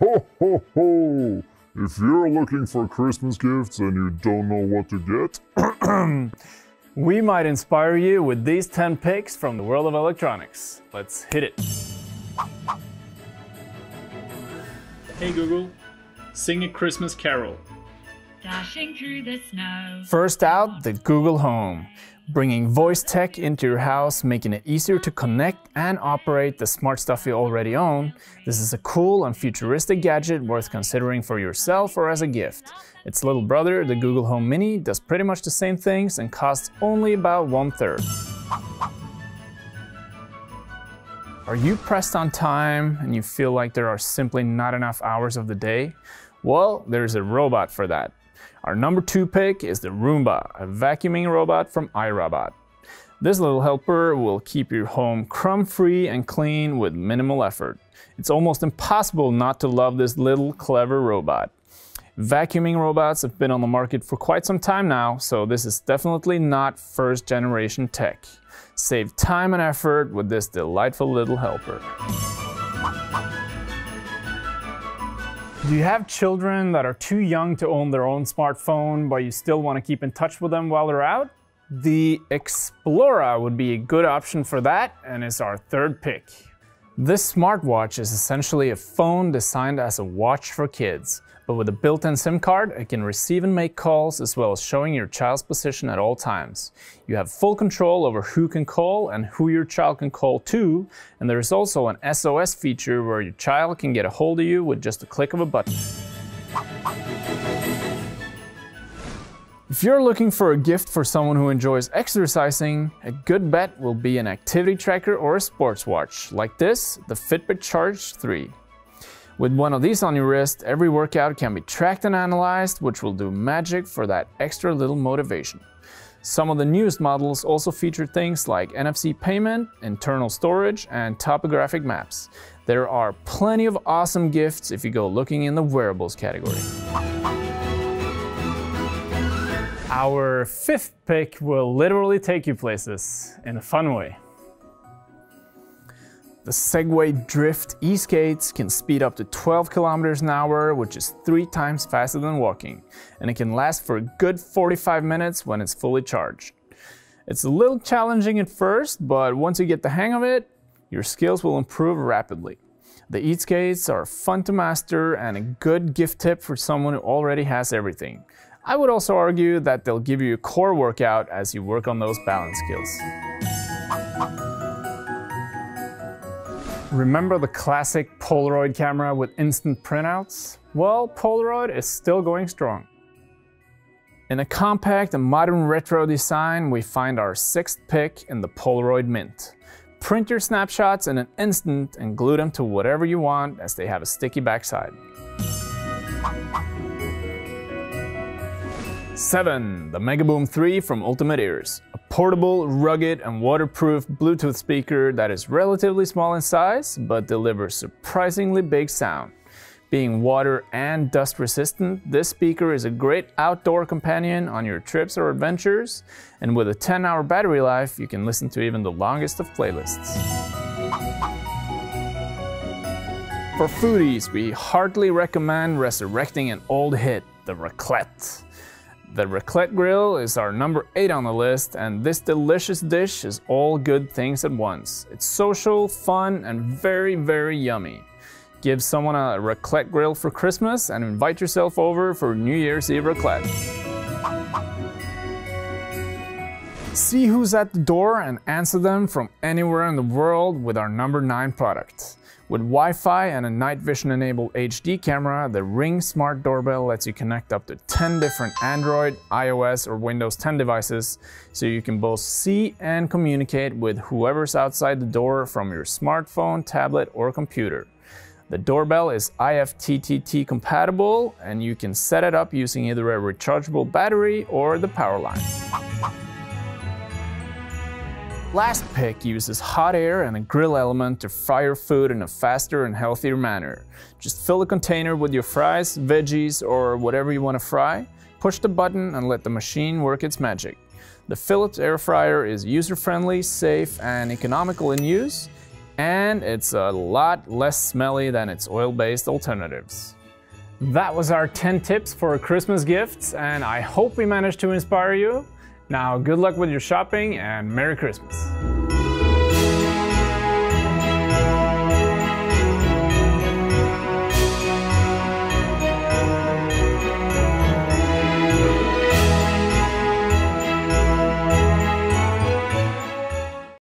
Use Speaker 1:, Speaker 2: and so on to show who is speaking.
Speaker 1: Ho ho ho! If you're looking for Christmas gifts and you don't know what to get,
Speaker 2: we might inspire you with these 10 picks from the world of electronics. Let's hit it.
Speaker 3: Hey Google, sing a Christmas carol.
Speaker 4: Dashing through the snow.
Speaker 2: First out, the Google Home. Bringing voice tech into your house, making it easier to connect and operate the smart stuff you already own. This is a cool and futuristic gadget worth considering for yourself or as a gift. Its little brother, the Google Home Mini, does pretty much the same things and costs only about 1/3. Are you pressed on time and you feel like there are simply not enough hours of the day? Well, there's a robot for that. Our number 2 pick is the Roomba, a vacuuming robot from iRobot. This little helper will keep your home crumb-free and clean with minimal effort. It's almost impossible not to love this little clever robot. Vacuuming robots have been on the market for quite some time now, so this is definitely not first-generation tech. Save time and effort with this delightful little helper. Do you have children that are too young to own their own smartphone, but you still want to keep in touch with them while they're out? The Xplora would be a good option for that and is our 3rd pick. This smartwatch is essentially a phone designed as a watch for kids, but with a built-in SIM card, it can receive and make calls as well as showing your child's position at all times. You have full control over who can call and who your child can call to, and there is also an SOS feature where your child can get a hold of you with just a click of a button. If you're looking for a gift for someone who enjoys exercising, a good bet will be an activity tracker or a sports watch, like this, the FitBit Charge 3. With one of these on your wrist, every workout can be tracked and analyzed, which will do magic for that extra little motivation. Some of the newest models also feature things like NFC payment, internal storage, and topographic maps. There are plenty of awesome gifts if you go looking in the wearables category. Our 5th pick will literally take you places in a fun way. The Segway Drift e-skates can speed up to 12 kilometers an hour, which is 3 times faster than walking, and it can last for a good 45 minutes when it's fully charged. It's a little challenging at first, but once you get the hang of it, your skills will improve rapidly. The e-skates are fun to master and a good gift tip for someone who already has everything. I would also argue that they'll give you a core workout as you work on those balance skills. Remember the classic Polaroid camera with instant printouts? Well, Polaroid is still going strong. In a compact and modern retro design, we find our 6th pick in the Polaroid Mint. Print your snapshots in an instant and glue them to whatever you want, as they have a sticky backside. 7. The Megaboom 3 from Ultimate Ears. A portable, rugged, and waterproof Bluetooth speaker that is relatively small in size, but delivers surprisingly big sound. Being water and dust resistant, this speaker is a great outdoor companion on your trips or adventures, and with a 10-hour battery life, you can listen to even the longest of playlists. For foodies, we heartily recommend resurrecting an old hit, the Raclette. The Raclette grill is our number 8 on the list, and this delicious dish is all good things at once. It's social, fun, and very, very yummy. Give someone a Raclette grill for Christmas and invite yourself over for New Year's Eve Raclette. See who's at the door and answer them from anywhere in the world with our number 9 product. With Wi-Fi and a night vision enabled HD camera, the Ring Smart Doorbell lets you connect up to 10 different Android, iOS, or Windows 10 devices, so you can both see and communicate with whoever's outside the door from your smartphone, tablet, or computer. The doorbell is IFTTT compatible, and you can set it up using either a rechargeable battery or the power line. Last pick uses hot air and a grill element to fry your food in a faster and healthier manner. Just fill the container with your fries, veggies, or whatever you want to fry, push the button and let the machine work its magic. The Philips air fryer is user-friendly, safe, and economical in use. and it's a lot less smelly than its oil-based alternatives. That was our 10 tips for Christmas gifts, and I hope we managed to inspire you. Now, good luck with your shopping and Merry Christmas!